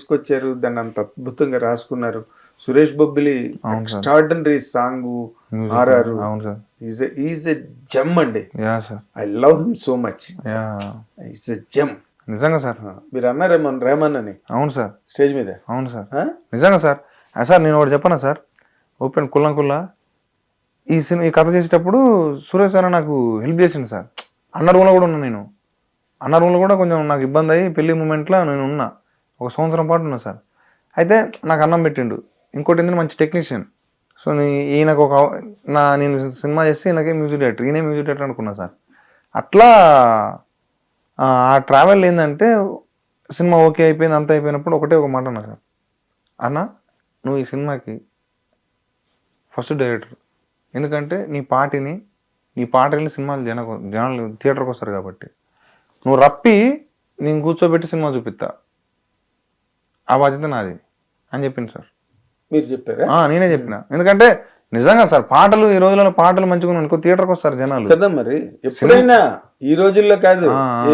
తీసుకొచ్చారు, దాన్ని అంత అద్భుతంగా రాసుకున్నారు. Suresh Bobbili extraordinary song RR is a gem అండి. I love him so much. Is a gem నిజంగా సార్. మీరు అన్నారేమో రేమన్ అని. అవును సార్, స్టేజ్ మీద. అవును సార్, నిజంగా సార్. సార్ నేను ఒకటి చెప్పనా సార్, ఓపెన్ కుల్లా ఈ కథ చేసేటప్పుడు సురేష్ సార్ నాకు హెల్ప్ చేసింది సార్. అన్న రూమ్లో కూడా ఉన్నా నేను. అన్న రూమ్లో కూడా కొంచెం నాకు ఇబ్బంది అయ్యి పెళ్లి మూమెంట్లో నేను ఉన్నా, 1 సంవత్సరం పాటు ఉన్నా సార్. అయితే నాకు అన్నం పెట్టిండు. ఇంకోటి ఏంటంటే మంచి టెక్నీషియన్. సో ఈయనకు నేను సినిమా చేస్తే ఈయనకే మ్యూజిక్ డైరెక్టర్, ఈయనే మ్యూజిక్ డైరెక్టర్ అనుకున్నా సార్. అట్లా ఆ ట్రావెల్ ఏంటంటే సినిమా ఓకే అయిపోయింది, అంతా అయిపోయినప్పుడు ఒక మాట అన్నా సార్, అన్న నువ్వు ఈ సినిమాకి ఫస్ట్ డైరెక్టర్. ఎందుకంటే నీ పాటని సినిమాలు జనాలు థియేటర్కి వస్తారు కాబట్టి నువ్వు రప్పి నేను కూర్చోబెట్టి సినిమా చూపిస్తా, ఆ బాధ్యత నాది అని చెప్పింది సార్. మీరు చెప్పారా? నేనే చెప్పిన. ఎందుకంటే నిజంగా సార్ పాటలు ఈ రోజుల్లో పాటలు మంచిగా అనుకో థియేటర్కి వస్తారు జనాలు కదా. మరి ఎప్పుడైనా ఈ రోజుల్లో కాదు,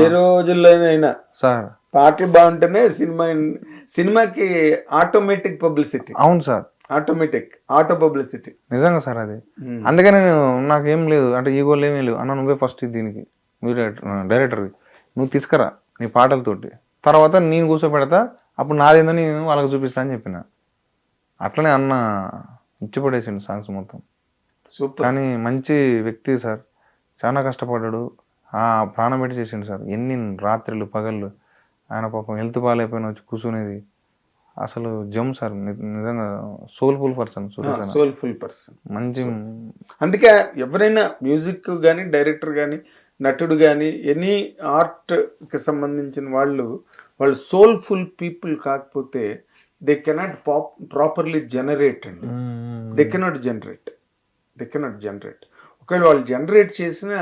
ఏ రోజుల్లో అయినా సార్ పాటలు బాగుంటేనే సినిమాకి ఆటోమేటిక్ పబ్లిసిటీ. అవును సార్, ఆటో పబ్లిసిటీ. నిజంగా సార్ అది. అందుకే నేను నాకేం లేదు అంటే ఈగోలు ఏమీ లేవు. అన్న నువ్వే ఫస్ట్ దీనికి డైరెక్టర్వి, నువ్వు తీసుకురా నీ పాటలతోటి, తర్వాత నేను కూర్చోపెడతా, అప్పుడు నాదేందని వాళ్ళకి చూపిస్తా అని చెప్పిన. అట్లనే అన్న ఇచ్చిపడేసిండు సాంగ్స్ మొత్తం. సూపర్. కానీ మంచి వ్యక్తి సార్, చాలా కష్టపడ్డాడు, ప్రాణం పెట్టి చేసిండు సార్. ఎన్ని రాత్రులు పగళ్ళు ఆయన పాపం హెల్త్ బాగాలేకపోయినా వచ్చి కూర్చునేది. అసలు జమ్ సార్, నిజంగా సోల్ఫుల్ పర్సన్. మంచి. అందుకే ఎవరైనా మ్యూజిక్ కానీ, డైరెక్టర్ కానీ, నటుడు కానీ, ఎనీ ఆర్ట్కి సంబంధించిన వాళ్ళు సోల్ఫుల్ పీపుల్ కాకపోతే దే కెనాట్ ప్రాపర్లీ జనరేట్ అండి. They cannot generate. ఒకవేళ వాళ్ళు జనరేట్ చేసినా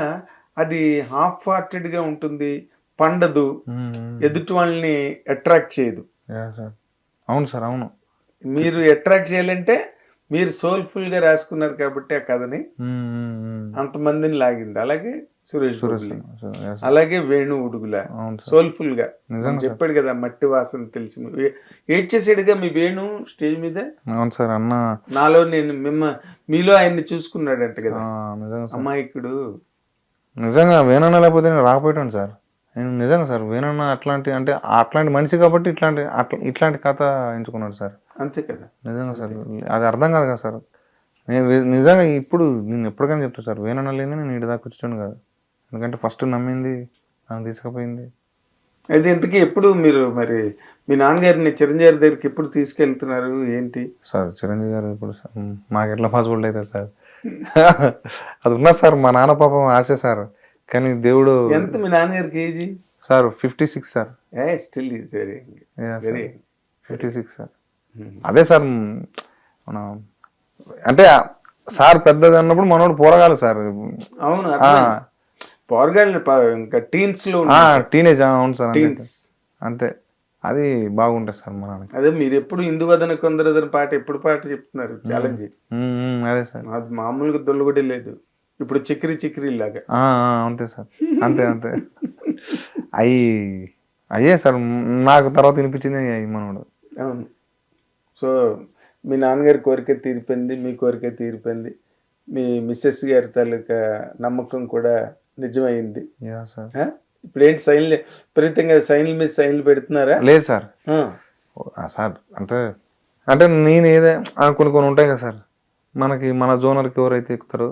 అది హాఫ్ హార్టెడ్గా ఉంటుంది, పండదు, ఎదుటి వాళ్ళని అట్రాక్ట్ చేయదు. అవును సార్, అవును. మీరు అట్రాక్ట్ చేయాలంటే మీరు సోల్ఫుల్గా రాసుకున్నారు కాబట్టి ఆ కథని అంతమందిని లాగింది. అలాగే సురేష్ బొబ్బిలి, అలాగే వేణు ఉడుగుల సోల్ఫుల్ గా చెప్పాడు కదా, మట్టి వాసన తెలిసిన ఏడ్ చేసాడుగా మీ వేణు స్టేజ్ మీద. అవును సార్. అన్న నాలో నేను మీలో ఆయన్ని చూసుకున్నాడంట కదా అమాయకుడు. నిజంగా వేణన్న లేకపోతే నేను రాకపోయాను సార్. నేను నిజంగా సార్ వేణన్న అట్లాంటి మనిషి కాబట్టి ఇట్లాంటి కథ ఎంచుకున్నాడు సార్. అంతే కదా. నిజంగా సార్ అది అర్థం కాదు కదా సార్. నేను నిజంగా ఇప్పుడు నేను ఎప్పటికైనా చెప్తాను సార్, వేణన్న లేని నేను ఇటు దాకా వచ్చాను కాదు. ఎందుకంటే ఫస్ట్ నమ్మింది నన్ను తీసుకుపోయింది. అయితే ఇంతకీ ఎప్పుడు మీరు మరి మీ నాన్నగారిని చిరంజీవి దగ్గరికి ఎప్పుడు తీసుకెళ్తున్నారు ఏంటి సార్? చిరంజీవి గారు ఇప్పుడు మాకు ఎట్లా పాసిబుల్ అవుతుంది సార్? అది ఉన్నా సార్, మా నాన్న పాపం ఆశ సార్. కానీ దేవుడు. ఎంత మీ నాన్నగారికి age sir? 56 sir. Still is very 56 sir. అదే సార్ మన అంటే సార్ పెద్దది అన్నప్పుడు మనోడు పోరగాలి సార్. అవును, పోరగాళ్ళు ఇంకా టీన్స్ లో టీనేజ్. అవును సార్, అంతే. అది బాగుంటుంది సార్ మన. అదే మీరు ఎప్పుడు ఇందువదన కొందరదన పాట ఎప్పుడు పాట చెప్తున్నారు ఛాలెంజ్. అదే సార్, అది మామూలుగా దొల్లగొడే లేదు ఇప్పుడు, చిక్కిరి లాగా. అంతే సార్, అంతే. అయ్యే సార్ నాకు తర్వాత వినిపించింది మనోడు. అవును. సో మీ నాన్నగారి కోరిక తీరిపోయింది, మీ కోరిక తీరిపోయింది, మీ మిస్సెస్ గారి తాలూకా నమ్మకం కూడా నిజమైంది. ఇప్పుడు ఏంటి సైన్లు విపరీతంగా సైన్ల మీద సైన్లు పెడుతున్నారా? లేదు సార్. సార్ అంటే నేను కొన్ని ఉంటాయి కదా సార్, మనకి మన జోనర్కి ఎవరైతే ఎక్కుతారో,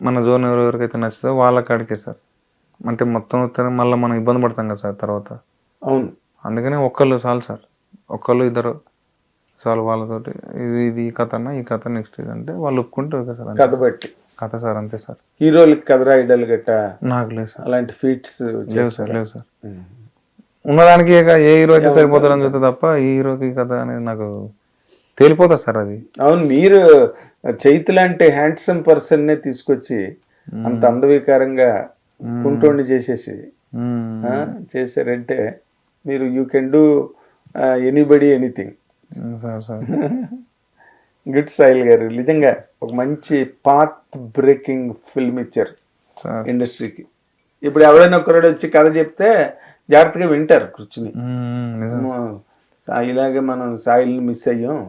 మన జోన్ ఎవరికైతే నచ్చుతో వాళ్ళ కాడికే సార్. అంటే మొత్తం మళ్ళీ మనం ఇబ్బంది పడతాం కదా సార్ తర్వాత. అవును. అందుకనే ఒక్కళ్ళు చాలు సార్, ఒక్కళ్ళు ఇద్దరు చాలు. వాళ్ళతోటి ఇది ఈ కథ అన్న, ఈ కథ నెక్స్ట్ ఇది అంటే వాళ్ళు ఒప్పుకుంటే ఓకే సార్. కథ బట్టి కథ సార్, అంతే సార్. హీరోలకి కథ రాయడాలు గట్ట నాకు లేదు సార్, అలాంటి ఫీట్స్ లేవు సార్. ఉన్నదానికి ఏ హీరోకి సరిపోతారని చూస్తే తప్ప ఈ హీరోకి కథ అనేది నాకు తేలిపోతుంది సార్ అది. అవును, మీరు చైతు లాంటి హ్యాండ్సమ్ పర్సన్ నే తీసుకొచ్చి అంత అందవికారంగా కుంటోండి చేశారంటే మీరు you can do anybody anything. Good soil గారు, నిజంగా ఒక మంచి పాత్ బ్రేకింగ్ ఫిల్మ్ ఇచ్చారు ఇండస్ట్రీకి. ఇప్పుడు ఎవరైనా ఒకరు వచ్చి కథ చెప్తే జాగ్రత్తగా వింటారు కూర్చుని. ఇలాగే మనం సాయిల్ని మిస్ అయ్యాం,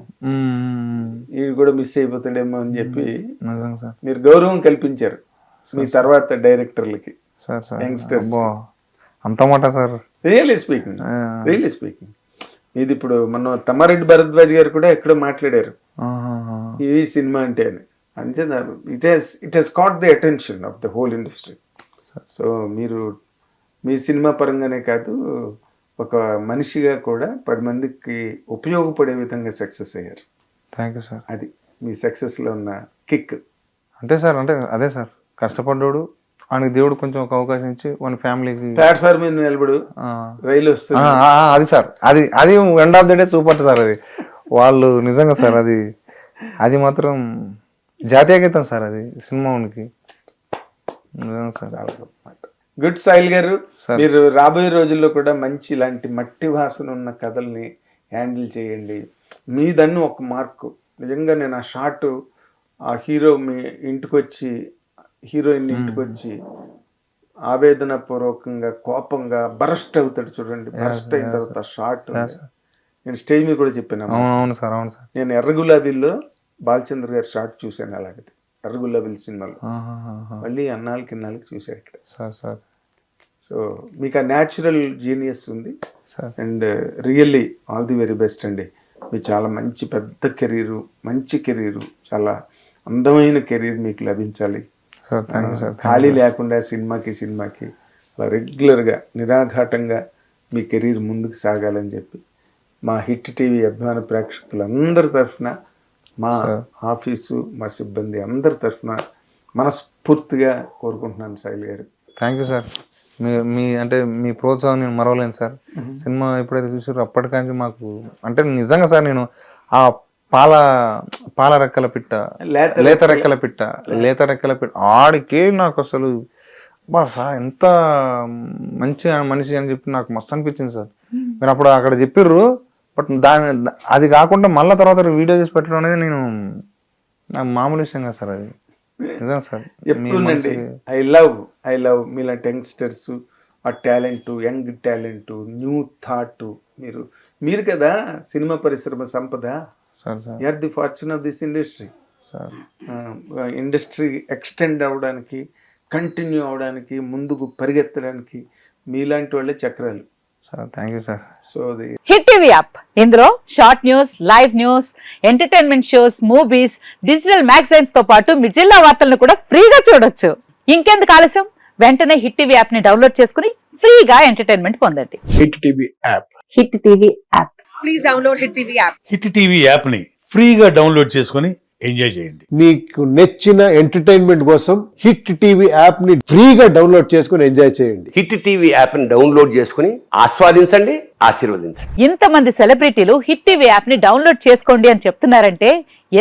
వీడు కూడా మిస్ అయిపోతాడేమో అని చెప్పి నిజంగా సార్. మీరు గౌరవం కల్పించారు మీ తర్వాత డైరెక్టర్లకి, సార్ సార్ యంగ్స్టర్స్. అంత మాట సార్. రియల్లీ స్పీకింగ్ ఇది ఇప్పుడు మన తమ్మారెడ్డి భరద్వాజ్ గారు కూడా ఎక్కడో మాట్లాడారు ఈ సినిమా అంటే అని. అంతే, it has caught the attention of the whole industry. So మీరు మీ సినిమా పరంగానే కాదు, ఒక మనిషిగా కూడా 10 మందికి ఉపయోగపడే విధంగా సక్సెస్ అయ్యారు. Thank you sir. అది మీ సక్సెస్లో ఉన్న కిక్. అంతే సార్, అంటే అదే సార్, కష్టపడ్డాడు ఆయనకి దేవుడు కొంచెం ఒక అవకాశం ఇచ్చి వాళ్ళ ఫ్యామిలీకి ప్లాట్ఫామ్ మీద నిలబడు, రైలు వస్తుంది. అది సార్, అది end of the day super sir. అది వాళ్ళు నిజంగా సార్, అది మాత్రం జాతీయ గీతం సార్, అది సినిమాకి నిజంగా సార్. గుడ్ సాయిల్ గారు, మీరు రాబోయే రోజుల్లో కూడా మంచి ఇలాంటి మట్టి వాసన ఉన్న కథల్ని హ్యాండిల్ చేయండి. మీదన్ను ఒక మార్కు. నిజంగా నేను ఆ షాట్, ఆ హీరో మీ ఇంటికి వచ్చి, హీరోయిన్ ఇంటికి వచ్చి ఆవేదన పూర్వకంగా కోపంగా బరస్ట్ అవుతాడు చూడండి, బరస్ట్ అయిన తర్వాత షాట్ నేను స్టేజ్ మీద కూడా చెప్పాను. అవును సార్, అవును సార్. నేను ఎర్ర గులాబీల్లో బాలచంద్ర గారి షాట్ చూశాను అలాంటిది, ఎర్ర గులాబీల సినిమాలో. మళ్ళీ అన్నాళ్ళకి చూశాను ఇక్కడ. సో మీకు ఆ న్యాచురల్ జీనియస్ ఉంది and really all the very best అండి. మీరు చాలా మంచి పెద్ద కెరీరు, మంచి కెరీరు, చాలా అందమైన కెరీర్ మీకు లభించాలి. ఖాళీ లేకుండా సినిమాకి అలా రెగ్యులర్గా నిరాఘాటంగా మీ కెరీర్ ముందుకు సాగాలని చెప్పి మా హిట్ టీవీ అభిమాన ప్రేక్షకులందరి తరఫున, మా ఆఫీసు, మా సిబ్బంది అందరి తరఫున మనస్ఫూర్తిగా కోరుకుంటున్నాను సాయిల్ గారు. Thank you sir. మీ ప్రోత్సాహం నేను మరవలేను సార్. సినిమా ఎప్పుడైతే చూసారో అప్పటికాంచి మాకు అంటే నిజంగా సార్, నేను ఆ పాల రెక్కల పిట్ట, లేత రెక్కల పిట్ట ఆడికే నాకు అసలు సార్ ఎంత మంచి మనిషి అని చెప్పి నాకు మస్తు అనిపించింది సార్. మీరు అప్పుడు అక్కడ చెప్పిర్రు, బట్ అది కాకుండా మళ్ళీ తర్వాత వీడియో చేసి పెట్టడం అనేది నాకు మామూలు విషయం కదా సార్. అది నిజం సార్. ఎప్పుడునండి ఐ లవ్ మీలాంటి యంగ్స్టర్స్, ఆ talent, young talent, new thought, మీరు కదా సినిమా పరిశ్రమ సంపద. You are the fortune of this industry. Industry extend అవ్వడానికి, కంటిన్యూ అవడానికి, ముందుకు పరిగెత్తడానికి మీలాంటి వాళ్ళే చక్రాలు. Thank you sir. So hit TV app, ఇందులో short news, live news, entertainment shows, movies, digital magazines తో పాటు మీ జిల్లా వార్తలను కూడా ఫ్రీగా చూడొచ్చు. ఇంకెందుకు ఆలస్యం, వెంటనే హిట్ టీవీ యాప్ ని డౌన్లోడ్ చేసుకుని ఫ్రీగా ఎంటర్టైన్మెంట్ పొందండి. Hit TV app. Hit TV app. Please download hit TV app. Hit TV app ని ఫ్రీగా డౌన్లోడ్ చేసుకుని ఎంజాయ్ చేయండి. మీకు నచ్చిన ఎంటర్టైన్మెంట్ కోసం హిట్ టీవీ యాప్ ని ఫ్రీగా డౌన్లోడ్ చేసుకుని ఎంజాయ్ చేయండి. హిట్ టీవీ యాప్ ని డౌన్లోడ్ చేసుకుని ఆస్వాదించండి, ఆశీర్వదించండి. ఇంతమంది సెలబ్రిటీలు హిట్ టీవీ యాప్ ని డౌన్లోడ్ చేసుకోండి అని చెప్తున్నారంటే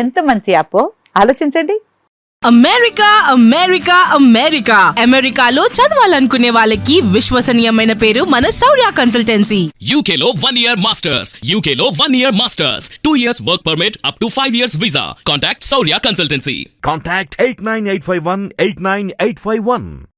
ఎంత మంచి యాప్ ఆలోచించండి. అమెరికాలో చదవాలనుకునే వాళ్ళకి విశ్వసనీయమైన పేరు మన శౌర్య కన్సల్టెన్సీ. UK లో 1 year masters, UK లో 1 year masters, 2 years work permit up to 5 years visa. Contact Saurya Consultancy. Contact 89851 89851.